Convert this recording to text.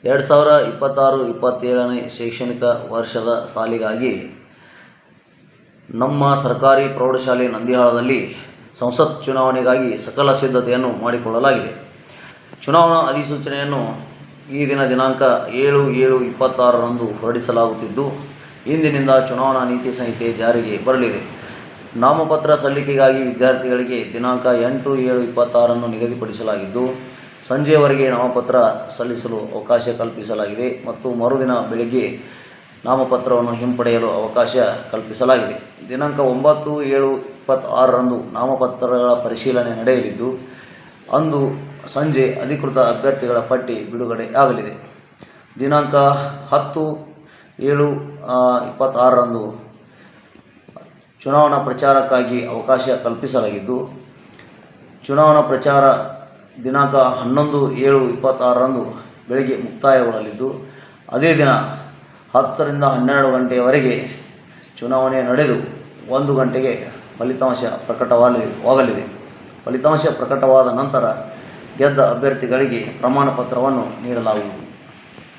2026-27ನೇ ಶೈಕ್ಷಣಿಕ ವರ್ಷದ ಸಾಲಿಗಾಗಿ ನಮ್ಮ ಸರ್ಕಾರಿ ಪ್ರೌಢಶಾಲೆ ನಂದಿಹಾಳದಲ್ಲಿ ಸಂಸತ್ ಚುನಾವಣೆಗಾಗಿ ಸಕಲ ಸಿದ್ಧತೆಯನ್ನು ಮಾಡಿಕೊಳ್ಳಲಾಗಿದೆ. ಚುನಾವಣಾ ಅಧಿಸೂಚನೆಯನ್ನು ಈ ದಿನಾಂಕ 7/7/26ರಂದು ಹೊರಡಿಸಲಾಗುತ್ತಿದ್ದು, ಇಂದಿನಿಂದ ಚುನಾವಣಾ ನೀತಿ ಸಂಹಿತೆ ಜಾರಿಗೆ ಬರಲಿದೆ. ನಾಮಪತ್ರ ಸಲ್ಲಿಕೆಗಾಗಿ ವಿದ್ಯಾರ್ಥಿಗಳಿಗೆ ದಿನಾಂಕ 8/7/26ರಂದು ನಿಗದಿಪಡಿಸಲಾಗಿದ್ದು, ಸಂಜೆಯವರೆಗೆ ನಾಮಪತ್ರ ಸಲ್ಲಿಸಲು ಅವಕಾಶ ಕಲ್ಪಿಸಲಾಗಿದೆ ಮತ್ತು ಮರುದಿನ ಬೆಳಗ್ಗೆ ನಾಮಪತ್ರವನ್ನು ಹಿಂಪಡೆಯಲು ಅವಕಾಶ ಕಲ್ಪಿಸಲಾಗಿದೆ. ದಿನಾಂಕ 9/7/26ರಂದು ನಾಮಪತ್ರಗಳ ಪರಿಶೀಲನೆ ನಡೆಯಲಿದ್ದು, ಅಂದು ಸಂಜೆ ಅಧಿಕೃತ ಅಭ್ಯರ್ಥಿಗಳ ಪಟ್ಟಿ ಬಿಡುಗಡೆ ಆಗಲಿದೆ. ದಿನಾಂಕ 10/7/26ರಂದು ಚುನಾವಣಾ ಪ್ರಚಾರಕ್ಕಾಗಿ ಅವಕಾಶ ಕಲ್ಪಿಸಲಾಗಿದ್ದು, ಚುನಾವಣಾ ಪ್ರಚಾರ ದಿನಾಂಕ 11/7/26ರಂದು ಬೆಳಗ್ಗೆ ಮುಕ್ತಾಯಗೊಳ್ಳಲಿದ್ದು, ಅದೇ ದಿನ 10ರಿಂದ 12 ಗಂಟೆಯವರೆಗೆ ಚುನಾವಣೆ ನಡೆದು 1 ಗಂಟೆಗೆ ಫಲಿತಾಂಶ ಪ್ರಕಟವಾಗಲಿದೆ. ಫಲಿತಾಂಶ ಪ್ರಕಟವಾದ ನಂತರ ಗೆದ್ದ ಅಭ್ಯರ್ಥಿಗಳಿಗೆ ಪ್ರಮಾಣ ಪತ್ರವನ್ನು ನೀಡಲಾಗುವುದು.